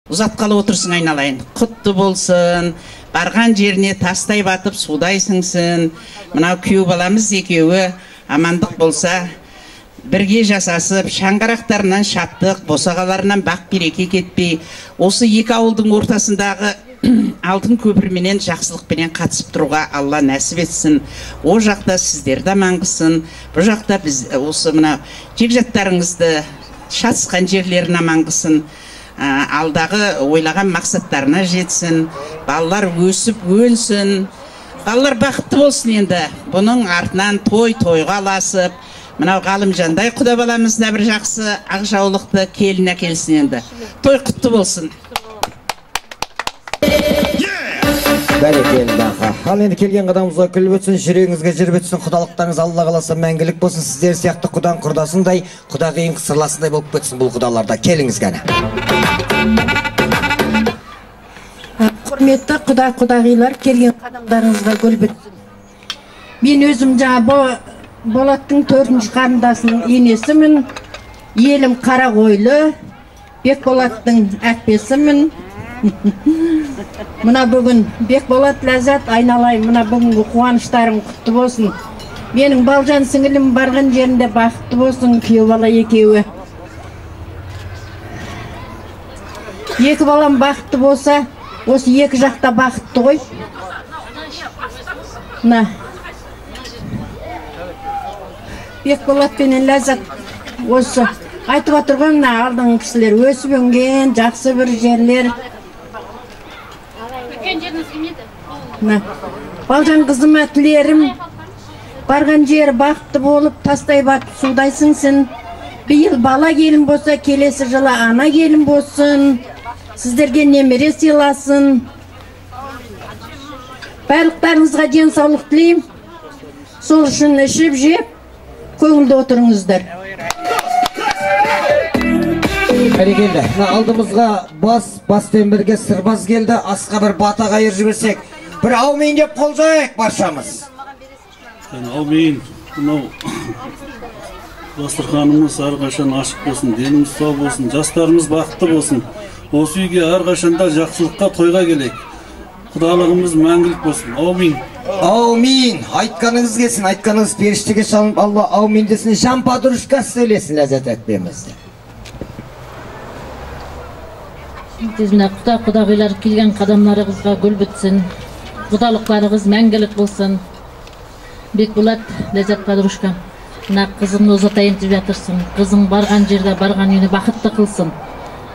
Ұзатқалы отырсың айналайын. Құтты болсын. Барған жеріне тастай батып судай сіңсін. Мынау күйеу баламыз екеуі амандық болса, бірге жасасып, шаңғырақтарынан шаттық, босағаларынан бақ береке кетпей, осы екі ауылдың ортасындағы алтын көпірменен жақсылықпенен қатысып тұруға Алла нәсіп етсін. О жақта сіздерді аман қылсын, бұл жақта біз осы мына жекжаттарыңызды шатысқан жерлерін аман қылсын. Алдағы ойлаған мақсаттарына жетсін, балалар өсіп өнсін, балалар бақытты болсын. Енді бұның артынан тойға аласып, мынау Ғалымжандай құда баламызда бір жақсы ақжаулықты келін әкелсін. Енді той құтты болсын. Бәрекелді аға. Ал енді келген қадамызға күліп өтсін, жүрегіңізге жүріп өтсін, құдалықтарыңыз Алла қаласа мәңгілік болсын. Сіздер сияқты құдан құрдасындай, құдағиын сырласындай болып өтсін бұл құдаларда. Келіңіз ғана. Құрметті құдағилар, келген қадамдарыңызға күліп өтсін. Мен өзім жаңа Болаттың 4-ші қарындасының енесімін. Елім Қарағойлы, Бекболаттың әпкесімін. Мына бүгін Бекболат Ләззат айналайын, мына бүгінгі қуаныштарың құтты болсын. Менің балжан сіңілім барған жерінде бақытты болсын, күйеу бала екеуі. Екі балам бақытты болса, осы екі жақта бақытты ғой. Мына Бекболат пенен Ләззат осы айтып отырған, мына алдыңғы кісілер өсіп өнген жақсы бір жерлер. Балжан қызыма тілерім, барған жер бақытты болып, тастай батып судай сіңсін. Биыл бала келін болса, келесі жылы ана келін болсын. Сіздерге немере сыйласын. Барлықтарыңызға денсаулық тілеймін. Сол үшін ішіп жеп, көңілді отырыңыздар. Бәрекелді. Алдымызға бастен бірге сырбаз келді. Асқа бір бата қайыр жіберсек, бір аумин деп қол жайық баршамыз. Аумин. Мынау дастарханымыз әрқашан ашық болсын, деніміз сау болсын, жастарымыз бақытты болсын. Осы үйге әрқашанда жақсылыққа, тойға келейік. Құдалығымыз мәңгілік болсын. Аумин. Аумин. Айтқаныңыз келсін, айтқаныңыз періштеге шалынып, Алла аумин десін. Жампадырышқа сөйлесін Ләззат әпкемізді. Құдағилар келген қадамдарыңызға гүл бітсін, құдалықтарыңыз мәңгілік болсын. Бекболат Ләззат подружка, мына қызыңды ұзатайын деп жатырсың. Қызың барған жерде, барған үйіне бақытты қылсын,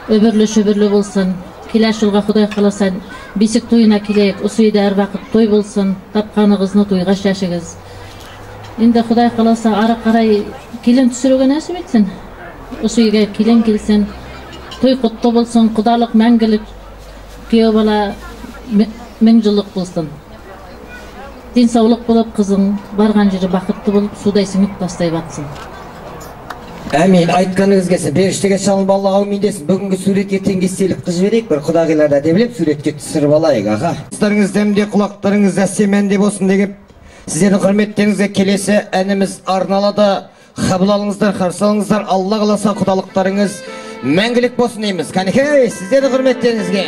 өмірлі шөбірлі болсын. Келесі жылға Құдай қаласа бесік тойына келейік, осы үйде әр бақыт той болсын. Тапқаныңызды тойға шашыңыз. Енді Құдай қаласа ары қарай келін түсіруге нәсіп етсін. Осы үйге келін келсін. Той құтты болсын, құдалық мәңгілік, күйеу бала мың жылдық болсын. Денсаулық болып, қызың барған жері бақытты болып, судай сіңіп тастай батсын. Әмин, айтқаныңыз келсін, періштеге шалынып Алла аумин десін. Бүгінгі суретке естелік қыз жіберейік, бір құдағиларда демлеп суретке түсіріп алайық, аға. Құстарыңыз дәмде, құлақтарыңыз әсемәнде болсын деген сіздердің құрметтеріңізге келесі әніміз арналады. Қабыл алыңыздар, қарсы алыңыздар. Алла қаласа құдалықтарыңыз мәңгілік болсын дейміз. Қанекей, сіздердің құрметтеріңізге.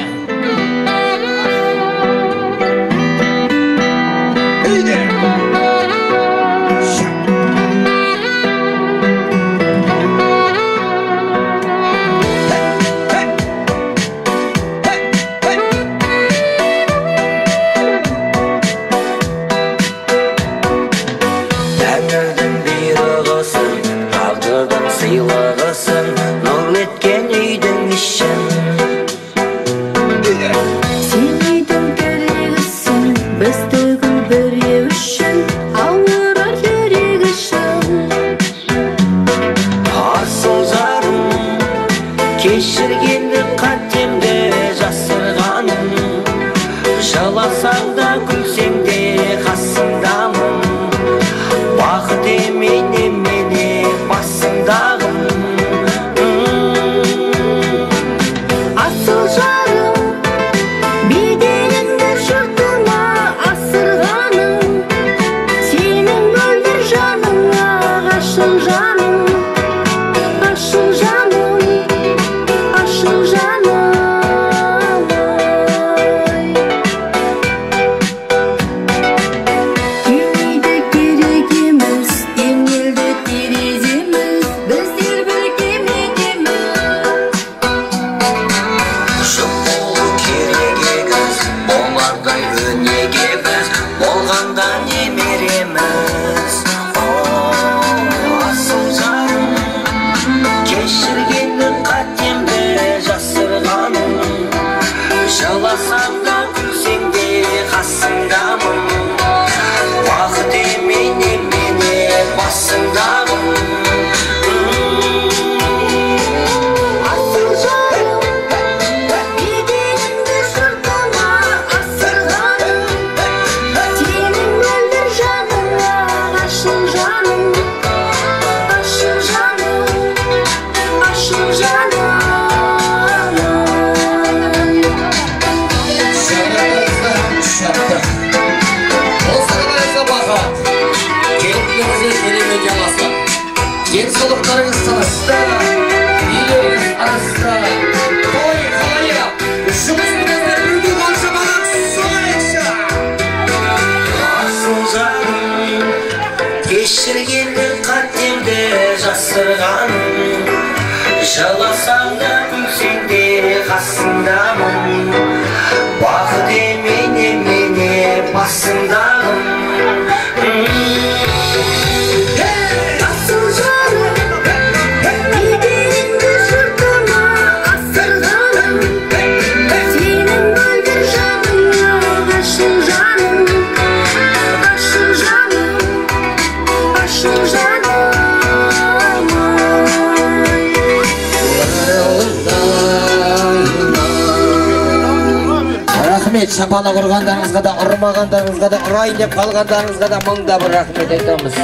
Рахмет, шапалақ ұрғандарыңызға да, ұрмағандарыңызға да, ұрайын деп қалғандарыңызға да мыңда бір рахмет айтамыз.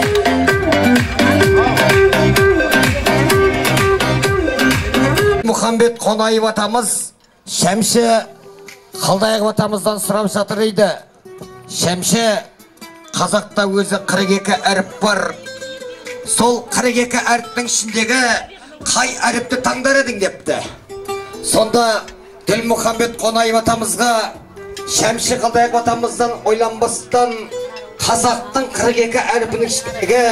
Мұхамбет Қонаев атамыз Шәмші Қалдаяқов атамыздан сұрап жатыр дейді. Шәмші, қазақта өзі 42 әріп бар. Сол 42 әріптің ішіндегі қай әріпті таңдар едің депті. Сонда Ділмұхамбет Қонаев атамызға Шәмші Қалдаяқов атамыздан ойланбастан қазақтың 42 әріпінің ішіндегі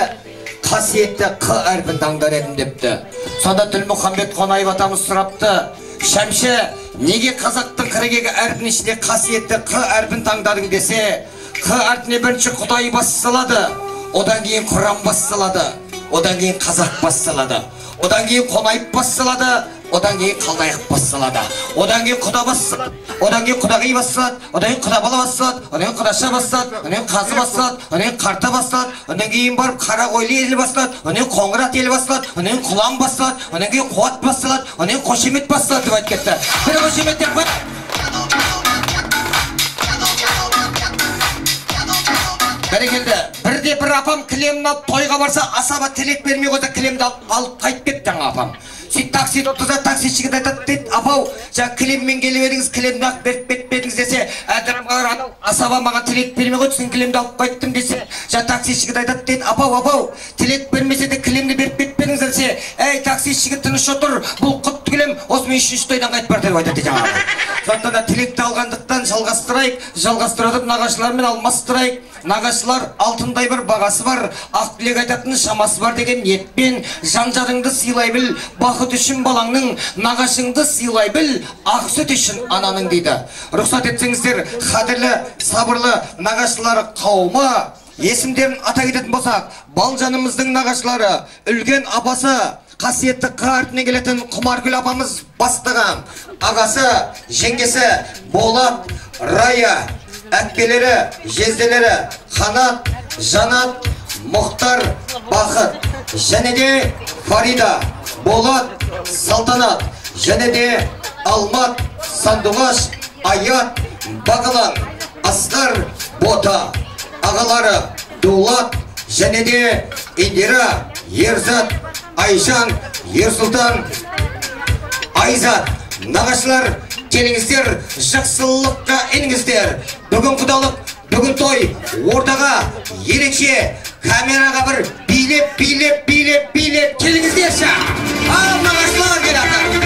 қасиетті Қ әріпін таңдар едім депті. Сонда Ділмұхамбет Қонаев атамыз сұрапты, Шәмші, неге қазақтың 42 әріпінің ішінде қасиетті Қ әріпін таңдадың десе, Қ әрпіне бірінші Құдай басталады, одан кейін Құран басталады, одан кейін қазақ басталады, одан кейін Қонаев басталады, одан кейін Қалдаяқов басталады, одан кейін Құда басталады, одан кейін Құдағи басталады, одан кейін Құдабала басталады, одан кейін Құдаша басталады, одан кейін Қазы басталады, одан кейін Қарта басталады, одан кейін барып Қарағойлы елі басталады, одан кейін Қоңырат елі басталады, одан кейін Құлан басталады, одан кейін Қуат басталады, одан кейін Қошемет басталады деп айтып кетті. Бір Қошемет деп қой. Бәрекелді. Бірде бір апам кілемін алып тойға барса, асаба тілек бермей қойса кілемді алып қайтып кетті жаңа апам. Сөйтіп таксиде отырса, таксишіге айтады дейді, апау, жаңа кілеммен келіп едіңіз, кілемді ақ беріп бердіңіз десе, әдірімғалар анау асаба маған тілек бермей қойды, сен кілемді алып қайттым десе, жаңа таксишіге айтады дейді, апау, тілек бермесе де кілемді беріп бердіңіз десе, әй таксишіге тыныш отыр, бұл құтты кілем, осымен 3-ші тойдан қайтып бар деп айтады дейді жаңа. Сондықтан да тілекті алғандықтан жалғастырайық, нағашылармен алмастырайық. Нағашылар алтындай бір бағасы бар, ақ тілек айтатын шамасы бар деген ниетпен жан-жарыңды сыйлай біл, бақыт үшін балаңның, нағашыңды сыйлай біл, ақ сүт үшін ананың дейді. Рұқсат етсеңіздер, қадірлі, сабырлы нағашылар қауымы, есімдерін ата кететін болсақ, Балжанымыздың нағашылары, үлкен апасы, қасиетті Қ әрпіне келетін Құмаргүл апамыз бастаған, ағасы, жеңгесі, Болат, Рая, әпкелері, жезделері, Қанат, Жанат, Мұхтар, Бақыт, және де Фарида, Болат, Салтанат, және де Алмат, Сандуғаш, Аят, Бағылан, Асқар, Бота, ағалары, Дулат, және де Индира, Ерзат, Айжан, Ерсұлтан, Айзат, нағашылар, келіңіздер, жақсылыққа еніңіздер. Бүгін құдалық, бүгін той, ортаға ерекше камераға бір билеп келіңіздерші. Ал нағашылар келеді.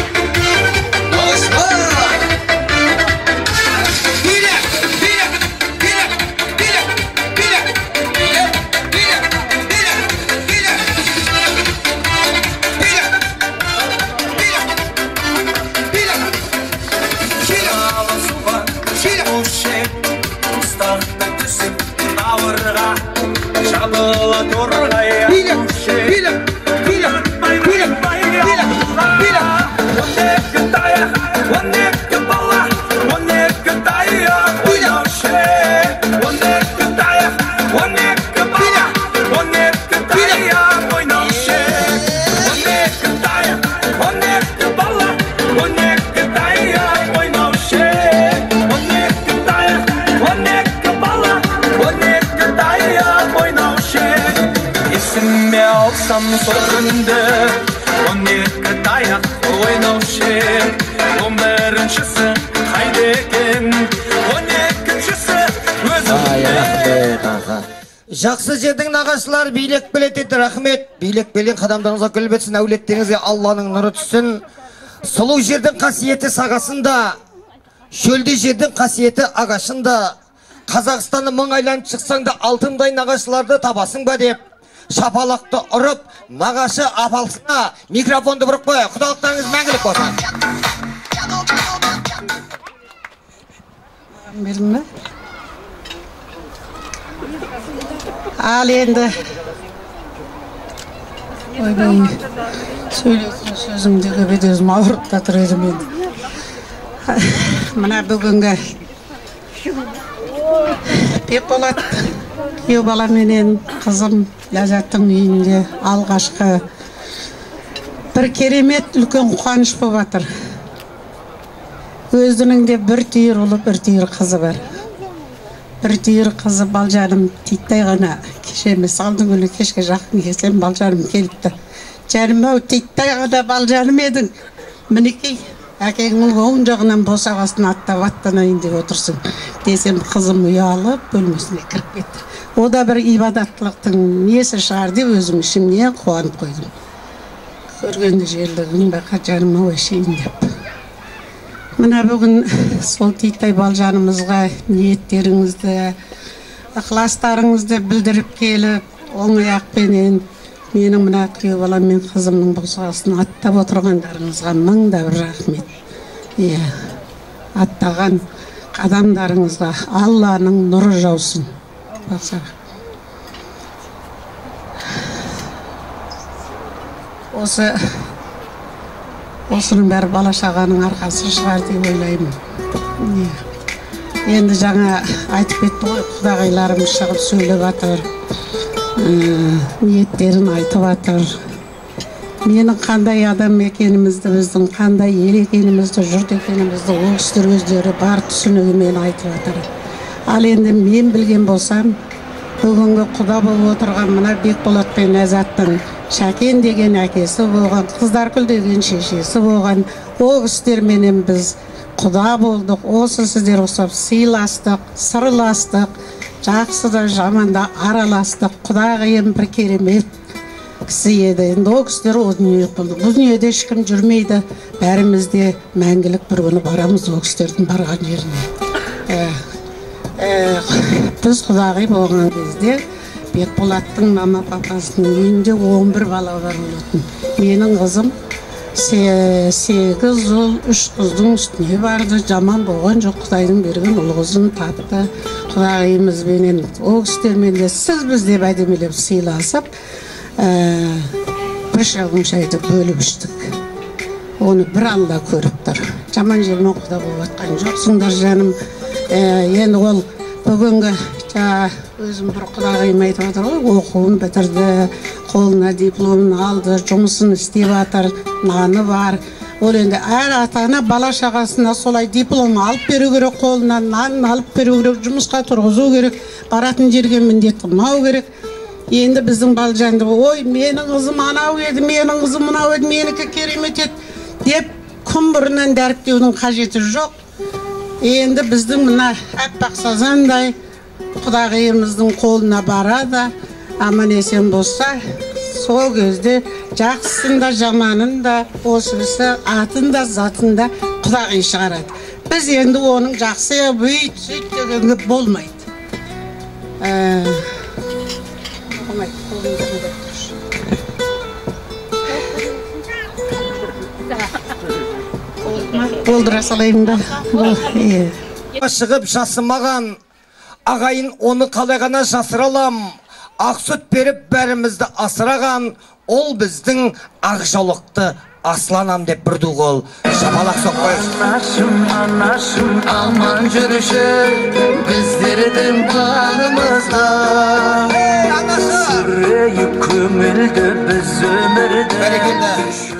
Нағашылар. Sorundu, 12 dayak oynauшы, 11-шісі қайда екен, 12-шісі өзімде. Жақсы жердің нағашылар билек білет еді, рахмет. Билек белен қадамдарыңызға гүл бетсін, әулеттеріңізге Алланың нұры түссін. Сұлу жердің қасиеті сағасында, шөлді жердің қасиеті ағашында. Қазақстанны мың айланып шықсаң да алтындай нағашыларды табасың ба деп, шапалақты ұрып, нағашы апалсына микрофонды бұрып қой. Құдалықтарыңыз мәңгілік болсын. Бердің бе? Ал енді ойбай, сөйлейтін сөзімді көбейді, өзім ауырып татыр едім енді. Мына бүгінгі Бекболат күйеу баламенен қызым Ләззаттың үйінде алғашқы бір керемет үлкен қуаныш болып жатыр. Өзінің де бір түйір ұлы, бір түйір қызы бар. Бір түйір қызы балжарым титтей ғана кеше емес, алдың күні кешке жақын келсем балжарым келіпті. Жарым ау титтей ғана балжарым едің. Мінекей, әкеңнің оң жағынан босағасын аттап аттанайын деп отырсың. Десем қызым ұялып бөлмесіне кіріп кетті. O da bir ibadatlықтың несі шығар деп өзім ішімнен қуанып қойдым. Көргенде жерлігін бақа жарыма өшейін деп. Мына бүгін сол титтай балжанымызға ниеттеріңізді, ықыластарыңызды білдіріп келіп, оң аяқпенен менің мына күйеу балам мен қызымның босағасын аттап отырғандарыңызға мың да бір рахмет. Иә, аттаған қадамдарыңызға Алланың нұры жаусын. Осының бәрі бала шағаның арқасы шығар деп ойлаймын. Енді жаңа айтып кетті ғой, құдағайларымыз шығып сөйлеп жатыр, ниеттерін айтып жатыр. Менің қандай адам екенімізді, біздің қандай ел екенімізді, жұрт екенімізді ол кісілер өздері бар түсінігімен айтып жатыр. Ал енді мен білген болсам, бүгінгі құда болып отырған мына Бекболат пен Ләззаттың Шәкен деген әкесі болған, Қыздаркүл деген шешесі болған, ол кісілерменен біз құда болдық. Осы сіздер ұқсап сыйластық, сырластық, жақсы да жаман да араластық. Құдағиым бір керемет кісі еді. Енді ол кісілер ол дүние болды. Бұл дүниеде ешкім жүрмейді. Бәріміз де мәңгілік бір күні барамыз ол кісілердің барған жеріне. Біз құдағи болған кезде Бекболаттың мама папасының үйінде 11 бала бар болатын. Менің қызым 8 ұл, 3 қыздың үстіне барды. Жаман болған жоқ, Құдайдың берген ұл қызын тапты. Құдағиымызбенен ол кісілермен де сіз бізде әдемілеп сыйласып, бір шағын шайды бөліп іштік. Оны бір Алла көріп тұр. Жаман жермен құда болып атқан жоқсыңдар жаным. Енді ол бүгінгі өзім бір құдағиым айтып отыр ғой, оқуын бітірді, қолына дипломын алды, жұмысын істеп жатыр, наны бар. Ол енді әр ата-ана бала шағасына солай диплом алып беру керек, қолынан нанын алып беру керек, жұмысқа тұрғызу керек, баратын жерге міндет қылмау керек. Енді біздің балжанды ой, менің қызым анау еді, менің қызым мынау еді, менікі керемет еді деп күн бұрыннан дәріптеудің қажеті жоқ. Енді біздің мына әппақ сазандай құдағиымыздың қолына барады, аман есен болса, сол кезде жақсысын да жаманын да, осысы атын да затын да құдағи шығарады. Біз енді оның жақсы бүйт сөйт дегенге болмайды. Болдыра салайын да. Шығып жасымаған ағайын оны қалай ғана жасыра алам. Ақ сүт беріп бәрімізді асыраған, ол біздің ақ жаулықты асланам деп бір дұғыл шамалақ соқпайыз. Анашым, аман жүрші біздердің бағымызда. Сүрейіп көмілді біз өмірді.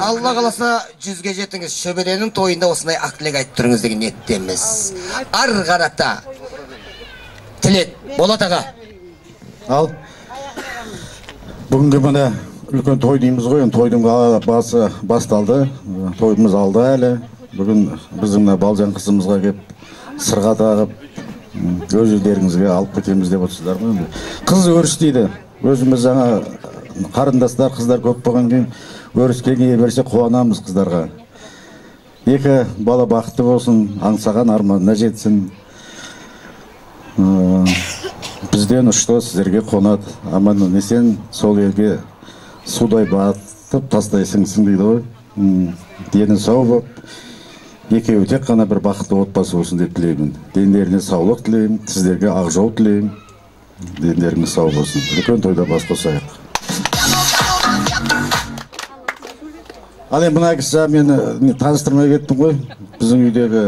Алла қаласа 100-ге жетіңіз. Шөберенің тойында осындай ақ тілек айтып тұрыңыз деген ниеттеміз. Ар қарата тілет Болат аға. Ал бүгінгі міне үлкен той дейміз ғой, тойдың басы басталды, тойымыз алды әлі. Бүгін біздің балжан қызымызға кеп сырға тағып, өз үйлеріңізге алып кетеміз деп отырсыздар ғой. Қыз өріс дейді. Өзіміз жаңа қарындастар, қыздар көп болған кейін өріске кие берсе қуанамыз қыздарға. Екі бала бақытты болсын, аңсаған арманына жетсін. Бізден ұшты сіздерге қонады. Аман есен сол елге судай батып тастайсың дейді ғой. Дені сау болып, екеуі тек қана бір бақытты отбасы болсын деп тілеймін. Дендеріне саулық тілеймін, сіздерге ақ жол тілеймін. Дендеріңіз сау болсын. Үлкен тойда бас қосайық. Ал енді мына кісі мені таныстырмай кеттім ғой. Біздің үйдегі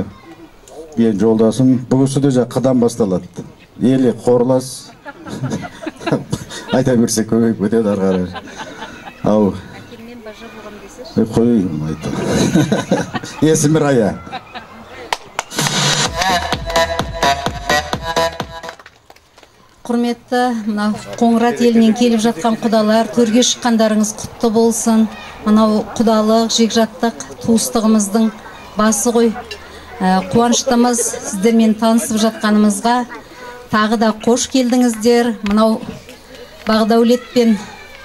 ең жолдасым. Бұл кісі де қадам басталады. Елі қорлас. Айта берсек көбейіп өтеді арқары. Ау. Қойым айта. Есімі Рая. Құрметті мынау Қоңырат елінен келіп жатқан құдалар, төрге шыққандарыңыз құтты болсын. Мынау құдалық, жекжаттық, туыстығымыздың басы ғой. Қуаныштымыз сіздермен танысып жатқанымызға. Тағы да қош келдіңіздер. Мынау Бағдаулет пен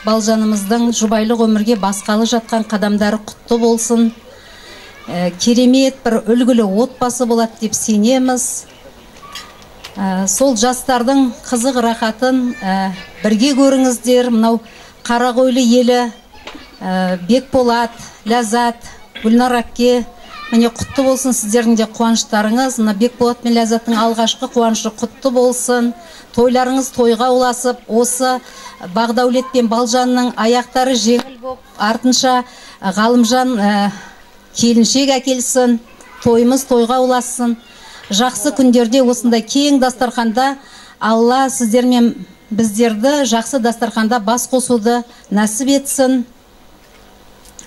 Балжанымыздың жұбайлық өмірге басқалы жатқан қадамдары құтты болсын. Керемет бір үлгілі отбасы болады деп сенеміз. Сол жастардың қызық рахатын бірге көріңіздер. Мынау Қарақойлы елі, Бекболат, Ләззат, Гүлнар әпке, міне құтты болсын сіздердің де қуаныштарыңыз. Мына Бекболат пен Ләззаттың алғашқы қуанышы құтты болсын. Тойларыңыз тойға ұласып, осы Бағдаулет пен Балжанның аяқтары жеңіл болып, артынша Ғалымжан келіншек әкелсін, тойымыз тойға ұласын. Жақсы күндерде осындай кең дастарханда Алла сіздер мен біздерді жақсы дастарханда бас қосуды нәсіп етсін.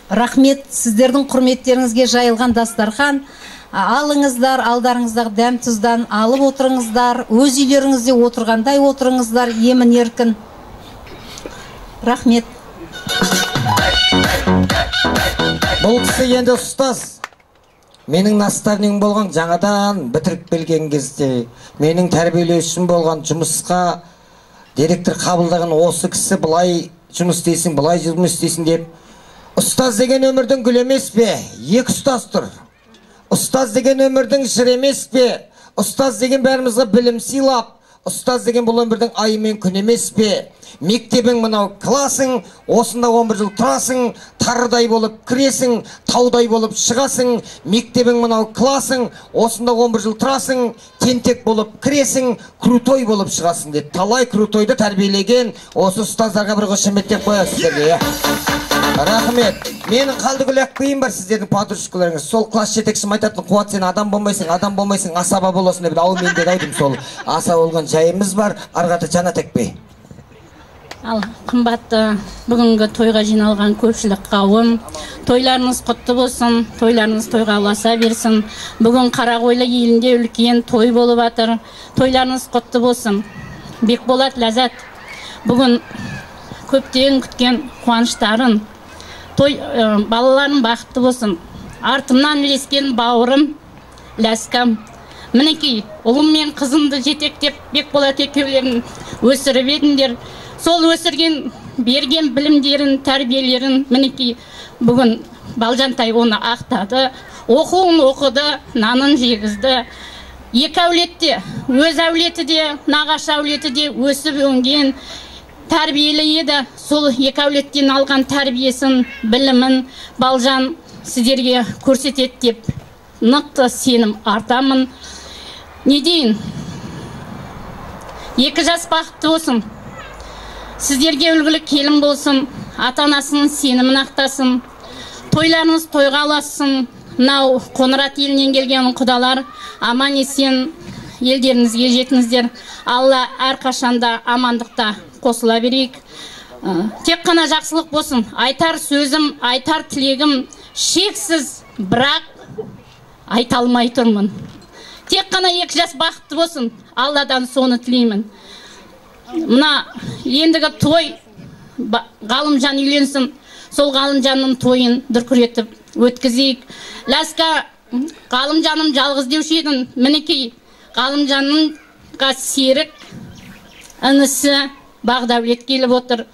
Рахмет, сіздердің құрметтеріңізге жайылған дастархан. Алыңыздар, алдарыңыздағы дәм тұздан алып отырыңыздар. Өз үйлеріңізде отырғандай отырыңыздар, емін еркін. Рахмет. Бұл кісі енді ұстаз. Менің наставнигім болған, жаңадан бітіріп келген кезде менің тәрбиелеушім болған, жұмысқа директор қабылдаған осы кісі былай жұмыс істейсің, былай жұмыс істейсің деп. Ұстаз деген өмірдің гүл емес пе? Екі ұстаз тұр. Ұстаз деген өмірдің жыр емес пе? Ұстаз деген бәрімізге білім сыйлап, ұстаз деген бұл өмірдің айы мен күн емес пе? Мектебің мынау классың, осында 11 жыл тұрасың, тарыдай болып кіресің, таудай болып шығасың. Мектебің мынау классың, осында 11 жыл тұрасың, тентек болып кіресің, крутой болып шығасың деп. Талай крутойды тәрбиелеген осы ұстаздарға бір қошеметтеп қоясыз сіздерге. Рахмет. Менің Қалдыгүл әпкейім бар, сіздердің подружкаларыңыз. Сол класс жетекшім айтатын, Қуат, сен адам болмайсың, асаба боласың деп. Ау мен дедім, сол аса болған жайымыз бар. Арғаты Жанат әпке. Ал қымбатты бүгінгі тойға жиналған көпшілік қауым, тойларыңыз құтты болсын, тойларыңыз тойға ұласа берсін. Бүгін Қарақойлы елінде үлкен той болып жатыр. Тойларыңыз құтты болсын. Бекболат, Ләззат, бүгін көптен күткен қуаныштарын, балаларың бақытты болсын. Артымнан ілескен бауырым Ләскам. Мінекей, ұлым мен қызымды жетектеп Бекболат екеулерін өсіріп едіңдер. Сол өсірген, берген білімдерін, тәрбиелерін мінекей бүгін Балжантай оны ақтады. Оқуын оқыды, нанын жегізді. Екі әулетте, өз әулеті де, нағашы әулеті де өсіп өнген, тәрбиелі еді. Сол екі әулеттен алған тәрбиесін, білімін Балжан сіздерге көрсетеді деп нақты сенім артамын. Не дейін? 2 жас бақытты болсын. Сіздерге үлгілі келін болсын, ата-анасының сенімін ақтасын, тойларыңыз тойға ұласын. Мынау Қоңырат елінен келген құдалар аман есен елдеріңізге жетіңіздер. Алла әрқашанда амандықта қосыла берейік. Тек қана жақсылық болсын. Айтар сөзім, айтар тілегім шексіз, бірақ айта алмай тұрмын. Тек қана 2 жас бақытты болсын. Алладан соны тілеймін. Мына ендігі той Ғалымжан үйленсін. Сол Ғалымжанның тойын дүркіретіп өткізейік. Ләска, Ғалымжаным жалғыз деуші едің. Мінекей Ғалымжанның серік інісі Бағдаулет келіп отыр.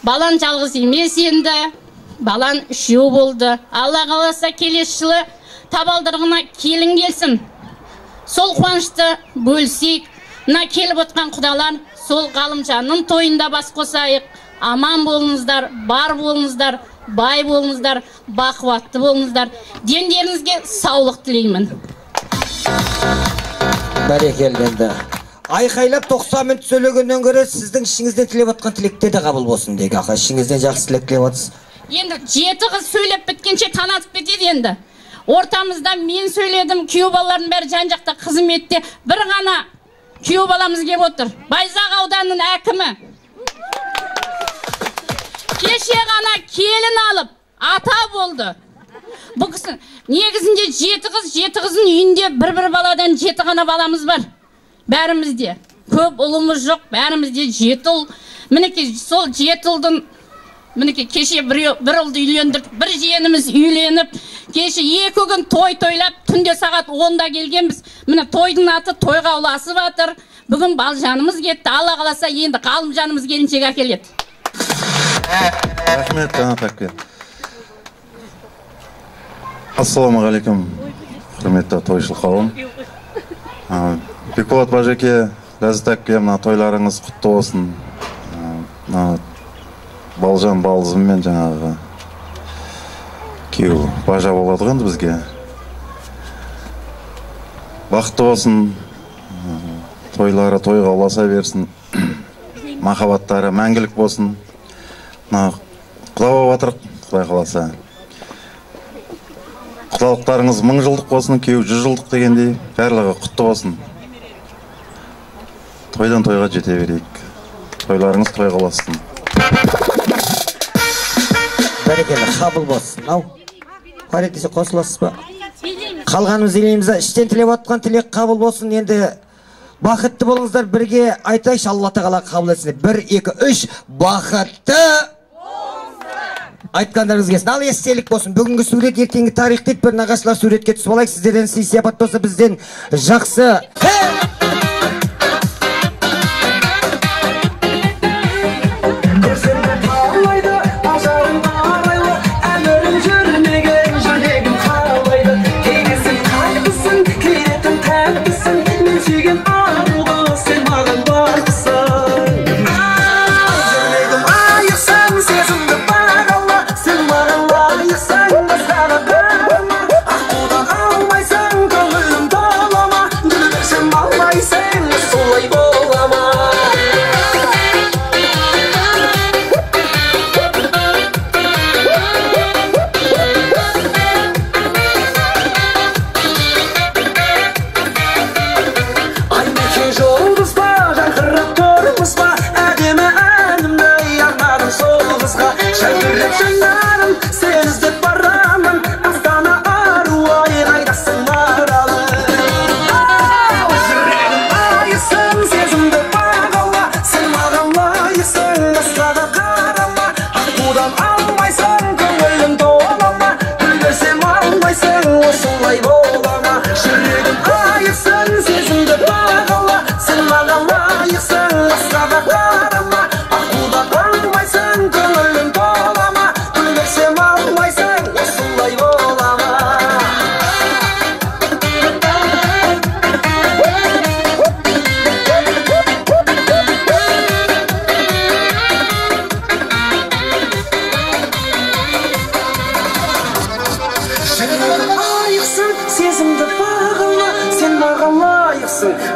Балан жалғыз емес енді, балан 3 болды. Алла қаласа келесі жылы табалдырығына келін келсін. Сол қуанышты бөлсейік. Мына келіп отқан құдалар, сол Ғалымжанның тойында бас қосайық. Аман болыңыздар, бар болыңыздар, бай болыңыздар, бақуатты болыңыздар. Дендеріңізге саулық тілеймін. Бәрекелді. Айқайлап 90 минут сөйлегеннен көрі сіздің ішіңізден тілеп отқан тілектер де қабыл болсын дейік. Аға, ішіңізден жақсы тілек тілеп отсыз. Енді 7 қыз сөйлеп біткенше танатып кетеді енді. Ортамызда мен сөйледім, күйеу балалардың бәрі жан-жақта қызметте. Бір ғана күйеу баламыз кеп отыр. Байзақ ауданының әкімі. Кеше ғана келін алып, ата болды. Бұл кісі негізінде 7 қыздың үйінде бір баладан 7 ғана баламыз бар. Бәрімізде. Көп ұлымыз жоқ, бәрімізде 7 ұл. Мінекей сол 7 ұлдың мінекей кеше бір ұлды үйлендірдік, бір жиеніміз үйленіп, кеше 2 күн тойлап, түнде сағат 10-да келгенбіз. Міне тойдың аты тойға ұласып жатыр. Бүгін балжанымыз кетті, Алла қаласа енді қалым жанымыз келіншек әкеледі. Рахмет, Қанат әпке. Ассалаумағалейкум, құрметті тойшыл қауым. Бекболат бажеке, Ләззат әпке, мына тойларыңыз құтты болсын. Балжан балызыммен жаңағы күйеу бажа болады ғой бізге. Бақытты болсын, тойлары тойға ұласа берсін, махаббаттары мәңгілік болсын. Құда болып жатыр, Құдай қаласа. Құдалықтарыңыз 1000 жылдық болсын, күйеу 100 жылдық дегендей, барлығы құтты болсын. Тойдан тойға жете берейік. Тойларыңыз тойға ұласын. Бәрекелді, қабыл болсын. Қарет десе қосыласыз ба? Қалғанымыз елейміз, іштен тілеп атқан тілек қабыл болсын. Енді бақытты болыңыздар, бірге айтайш, Алла тағала қабыл етсін. 1, 2, 3, бақытты айтқандарыңыз келсін. Ал естелік болсын. Бүгінгі сурет, ертеңгі тарих дейді, бір нағашылар суретке түсіп алайық. Сіздерден сый-сияпат болса, бізден жақсы.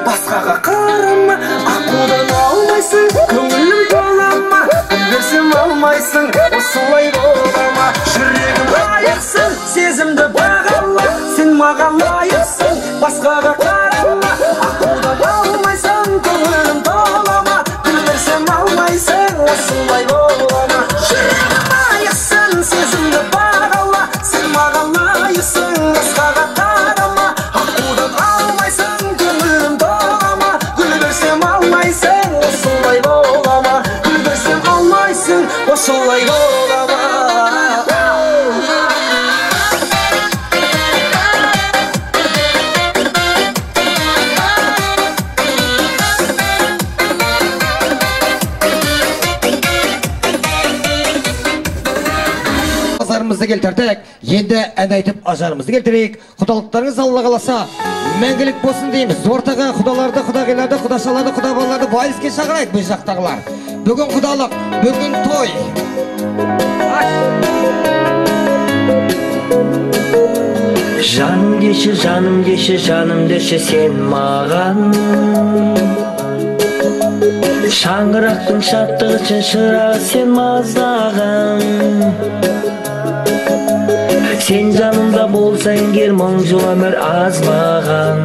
Басқаға қарама, ақудан алмайсың, көңілім толама, берсем алмайсың, осылай болама. Жүрегім лайықсың, сезімді бағала, сен маған лайықсың, басқаға қарама, ақудан алмайсың, көңілім толама, берсем алмайсың, осылай болама. Жүрегім лайықсың, сезімді бағала, сен маған лайықсың, басқаға қарама, ақудан алмайсың, көңілім толама, гүл берсем алмайсың, осылай болама, гүл берсем алмайсың, осылай болама. Azarımızı keltirdik. Енді ән айтып ажарымызды келтірейік. Құдалықтарыңыз Алла қаласа мәңгілік болсын дейміз. Ортаға құдаларды, құдағиларды, құдашаларды, құдабаларды вальске шақырайық біз жақтағылар. Бүгін құдалық, бүгін той. Жаным деші, жаным деші, жаным деші сен маған. Шаңырақтың шаттығы үшін шырағы сен маздаған. Сен жанымда болсаң егер 1000 жыл өмір аз маған.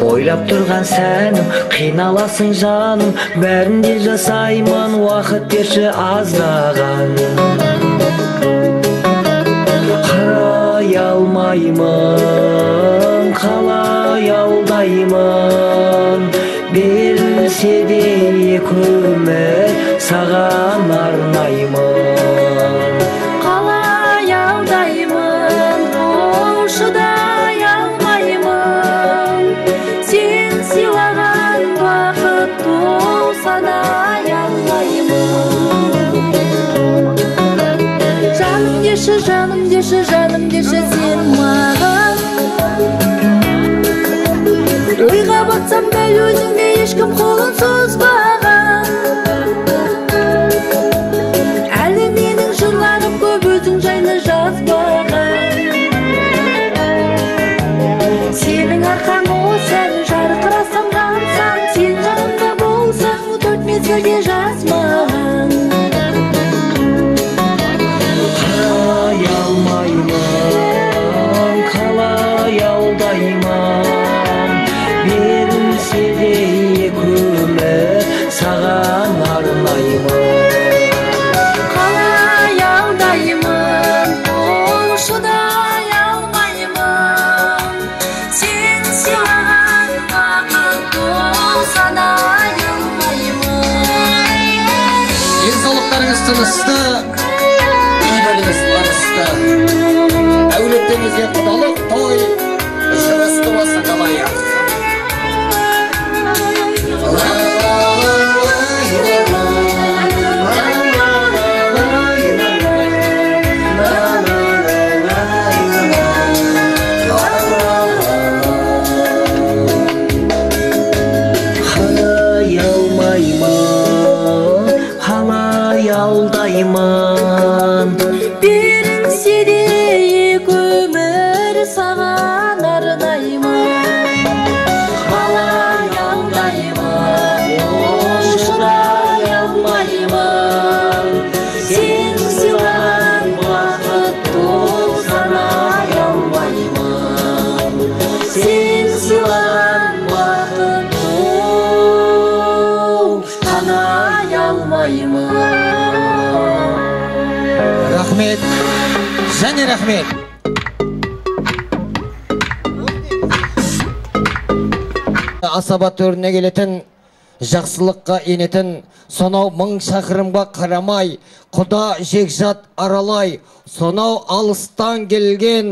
Ойлап тұрған сәнім, қиналасың жаным, бәрін де жасаймын, уақыт берші аздаған. қалай алдаймын берілсе де екі өмір саған арнаймын қалай алдаймын ол шыдай алмаймын сен сыйлаған бақыт ол санай алмаймын жаным деші жаным деші жаным деші сен маған ойға батсам дәл өзіңе ешкім қолын созбаған әлі менің жырларым көп өзің жайлы жазбаған сенің арқаң осаң жарқырасам жансаң сен жанымда болсаң төрт мезгілде жазмаған қалай алдаймын берілсе де екі өмір саған арнаймын қалай алдаймын ол шыдай алмаймын сен сыйлаған бақыт ол санай алмаймын денсаулықтарыңыз тынысты үйлеріңіз ырысты әулеттеріңізге құдалық той жырысты болсын қалайық қалай алдаймын берілсе де екі өмір саған арнаймын қалай алдаймын ол шыдай алмаймын сен сыйлаған бақыт ол санай алмаймын сен сыйлаған бақыт ол санай алмаймын рахмет және рахмет асаба төріне келетін жақсылыққа енетін сонау мың шақырымға қарамай құда жекжат аралай сонау алыстан келген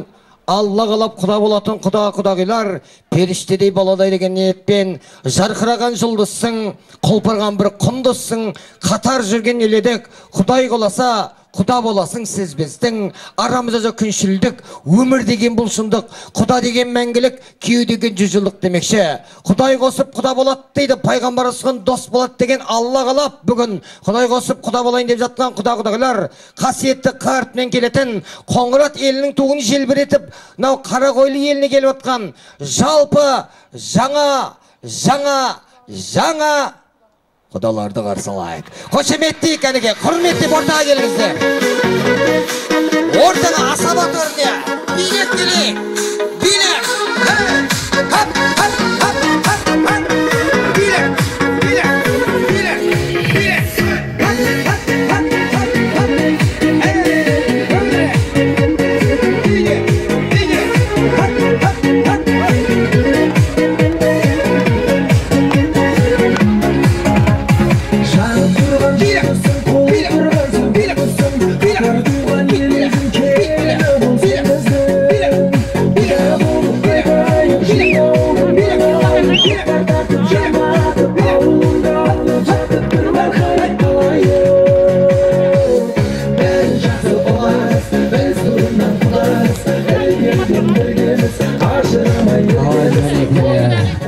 алла қалап құда болатын құдағилар періштедей баладай деген ниетпен жарқыраған жұлдызсың құлпырған бір құндызсың қатар жүрген еледік құдай қаласа құда боласың сіз біздің арамызда күншілдік өмір деген бұл шындық құда деген мәңгілік күйеу деген 100 жылдық демекші құдай қосып құда болады дейді пайғамбар ұсынған дос болады деген алла қалап бүгін құдай қосып құда болайын деп жатқан құдағилар қасиетті қартымен келетін Қоңырат елінің туын желбіретіп мынау Қарақойлы еліне келіп отқан жалпы жаңа құдаларды қарсы алайық. Қошеметтейік әнеге, құрметтеп ортаға келіңіздер. Ортаға асаба төріне билет келейік. Билет!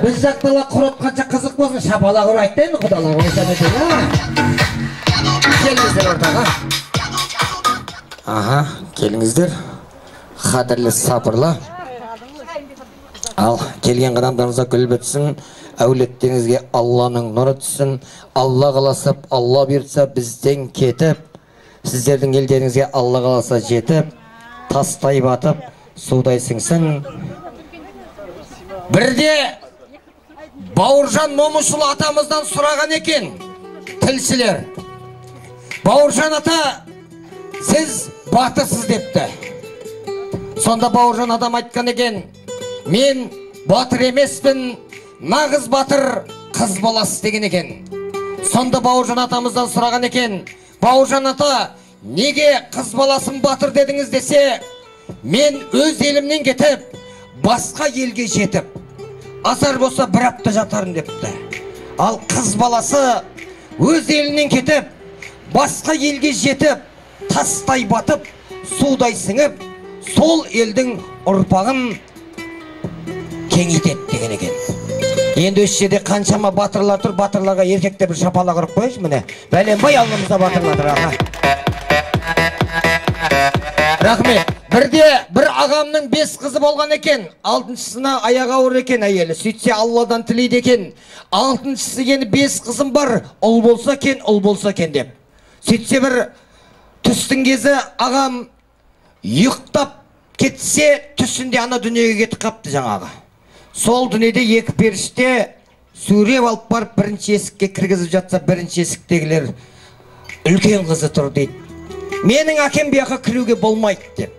Біз жақтала құрып қанша қызық болсын, шапала құрайтын құдалар ойсан екен. Келіңіздер ортаға. Аха, келіңіздер. Қадірлі сапырлы. Ал келген қадамдарыңызға гүл бітсін, әулеттеріңізге Алланың нұры түсін. Алла қаласып, Алла бұйыртса бізден кетіп, сіздердің елдеріңізге Алла қаласа жетіп, тастай батып, судай сіңсін. Бірде Бауыржан Момышұлы атамыздан сұраған екен тілшілер. Бауыржан ата, сіз батырсыз депті. Сонда Бауыржан адам айтқан екен, мен батыр емеспін, нағыз батыр қыз баласы деген екен. Сонда Бауыржан атамыздан сұраған екен, Бауыржан ата, неге қыз баласын батыр дедіңіз десе, мен өз елімнен кетіп, басқа елге жетіп, азар болса бір апта жатарым депті. Ал қыз баласы өз елінен кетіп, басқа елге жетіп, тастай батып, судай сіңіп, сол елдің ұрпағын кеңейтеді деген екен. Енді осы жерде қаншама батырлар тұр, батырларға еркектер бір шапалақ ұрып қойшы, міне. Бәленбай алдымызда батырлар тұр, аға. Рахмет. Бірде бір ағамның 5 қызы болған екен. 6-шысына аяғы ауыр екен әйелі. Сөйтсе Алладан тілейді екен. 6-шысы енді 5 қызым бар, ұл болса кен, ұл болса кен деп. Сөйтсе бір түстің кезі ағам ұйықтап кетсе, түсінде ана дүниеге кетіп қапты жаңағы. Сол дүниеде екі періште сүйреп алып барып бірінші есікке кіргізіп жатса, бірінші есіктегілер үлкен қызы тұр дейді. Менің әкем бұяққа кіруге болмайды деп.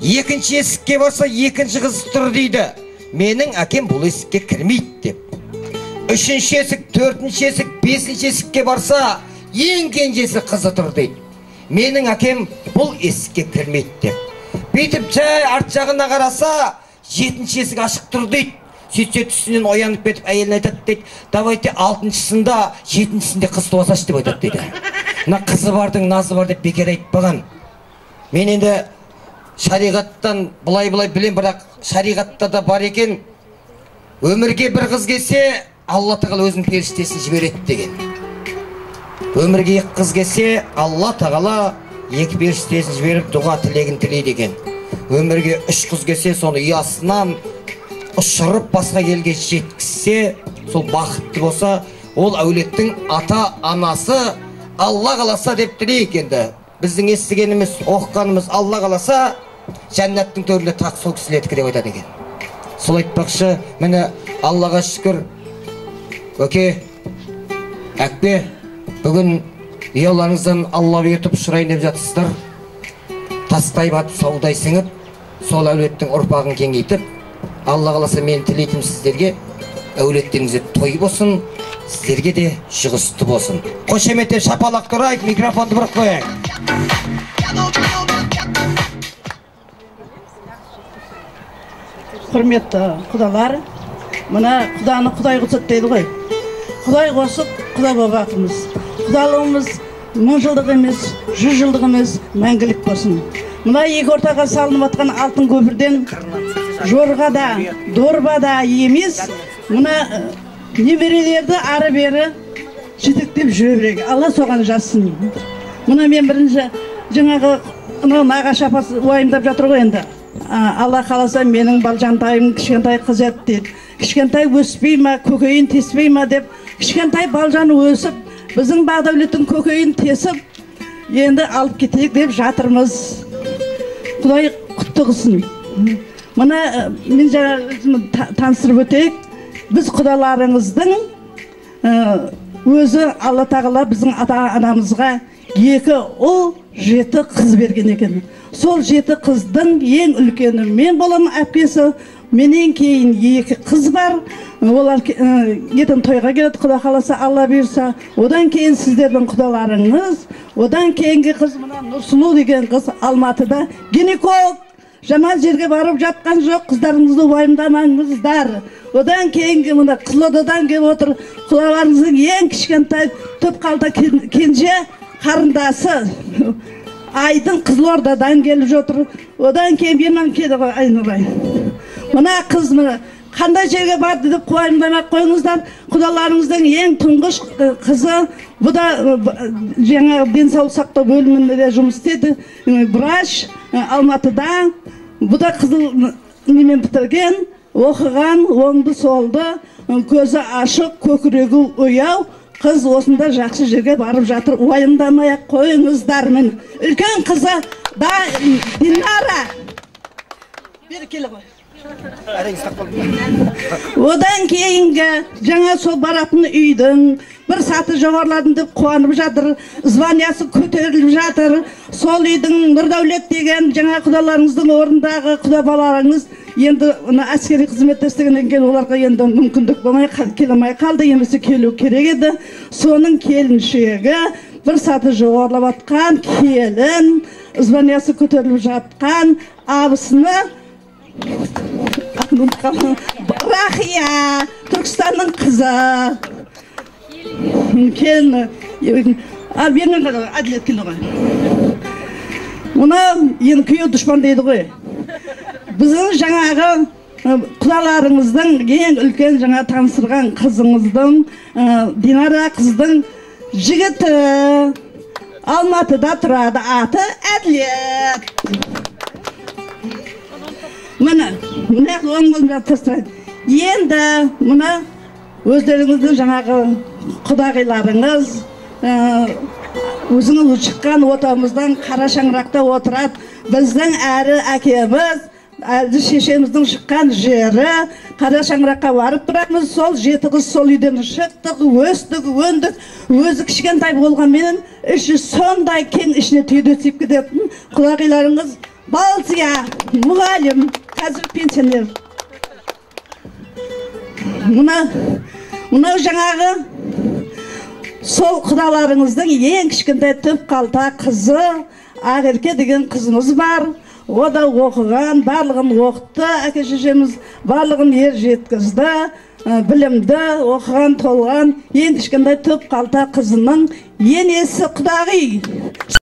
Екінші есікке барса, екінші қызы тұр дейді. Менің әкем бұл есікке кірмейді деп. Үшінші есік, төртінші есік, бесінші есікке барса, ең кенжесі қызы тұр дейді. Менің әкем бұл есікке кірмейді деп. Бейтіп жай арт жағына қараса, 7-ші есік ашық тұр дейді. Сөйтсе түсінен оянып кетіп әйелін айтады дейді. Давайте 6-шысында, 7-шісінде қыз туасашы деп айтады дейді. Мына қызы бардың, назы бар деп бекер айтпаған. Мен енді шариғаттан бұлай-бұлай білем, бірақ шариғатта да бар екен. Өмірге бір қыз келсе, Алла тағала өзінің періштесін жібереді деген. Өмірге екі қыз келсе, Алла тағала екі періштесін жіберіп дұға тілегін тілейді деген. Өмірге 3 қыз келсе, соны ұясынан ұшырып басқа елге жеткізсе, сол бақытты болса, ол әулеттің ата-анасы Алла қаласа деп тілейік енді. Біздің естігеніміз, оқығанымыз Алла қаласа, жәннаттың төрінде тақ сол кісілетікі деп айтады екен. Сол айтпақшы, міне Аллаға шүкір, өке, әкпе, бүгін ұяларыңыздан Алла бертіп ұшырайын деп жатсыздар. Тастай батып, саудай сіңіп, сол әулеттің ұрпағын кеңейтіп, Алла қаласа мен тілейтім сіздерге, әулеттеріңізде той болсын, сіздерге де шығысты болсын. Қошеметтен шапалақ тұрайық, микрофонды бұрып қойайық. Құрметті құдалар, мына құданы құдай қосып дейді ғой. Құдай қосып, құда бабатымыз. Құдалығымыз 1000 жылдық емес, 100 жылдық емес, мәңгілік болсын. Мына екі ортаға салынып атқан алтын көпірден жорға да, дорба да емес, мына немерелерді ары бері жетектеп жүре берейік. Алла соған жазсын. Мына мен бірінші жаңағы нағашы апасы уайымдап жатыр ғой енді. Алла қаласа менің балжантайым кішкентай қыз еді дейді. Кішкентай өспей ма, көкейін теспей ма деп, кішкентай балжаны өсіп, біздің Бағдәулеттің көкейін тесіп, енді алып кетейік деп жатырмыз. Құдай құтты қылсын. Мына мен жаңа таныстырып өтейік. Біз құдаларыңыздың өзі Алла тағала біздің ата-анамызға 2 ұл, 7 қыз берген екен. Сол 7 қыздың ең үлкені мен боламын, әпкесі. Менен кейін 2 қыз бар. Олар ертең тойға келеді, құда қаласа Алла бұйырса. Одан кейін сіздердің құдаларыңыз, одан кейінгі қыз мына Нұрсұлу деген қыз Алматыда гинеколог. Жаман жерге барып жатқан жоқ, қыздарыңызды уайымдамаңыздар. Одан кейінгі мына Қызылордадан келіп отыр, құдаларыңыздың ең кішкентай түп қалта кенже қарындасы Айдың Қызылордадан келіп жатыр. Одан кейін менен келді ғой Айнұрай. Мына қыз қандай жерге барды деп уайымдамай қойыңыздар. Құдаларыңыздың ең тұңғыш қызы, бұл да жаңа денсаулық сақтау бөлімінде жұмыс істеді, врач Алматыда. Бұл да қызыл немен бітірген, оқыған, оңды солды, көзі ашық, көкірегі ояу. Қыз осында жақсы жерге барып жатыр, уайымдамай қойыңыздар. Мен үлкен қызы да Динара. Бері келе ғой. Одан кейінгі жаңа сол баратын үйдің бір саты жоғарладым деп қуанып жатыр, званиясы көтеріліп жатыр. Сол үйдің Нұрдәулет деген жаңа құдаларыңыздың орындағы құда балаларыңыз енді әскери қызметте істегеннен кейін оларға енді мүмкіндік болмай келмей қалды, емесі келу керек еді. Соның келіншегі бір саты жоғарлап атқан келін, званиясы көтеріліп жатқан абысыны Рахия, Түркістанның қызы. Келіні. Бермен қадау, әділет келді ғой. Мұна енді күйеу дұшпан дейді ғой. Біздің жаңағы құдаларыңыздың ең үлкен жаңа таныстырған қызыңыздың, Динара қыздың жігіті Алматыда тұрады, аты Әділет. Мына оң қолымда тастайды. Енді мұна өздеріңіздің жаңағы құдағиларыңыз, өзіңіз шыққан отамыздан қара шаңырақта отырады. Біздің әрі әкеміз, әрі шешеміздің шыққан жері, қара шаңыраққа барып тұрамыз. Сол жеті қыз сол үйден шықтық, өстік, өндік. Өзі кішкентай болғанмен іші сондай кең, ішіне түйде тиіп кететін құдағиларыңыз Балсия, мұғалім, қазір пенсионер. Мұнау жаңағы сол құдаларыңыздың ең кішкентай түп қалта қызы, Ақерке деген қызымыз бар. О да оқыған, барлығын оқытты, әке шешеміз барлығын ер жеткізді, білімді, оқыған, толған, ең кішкентай түп қалта қызының енесі құдағи.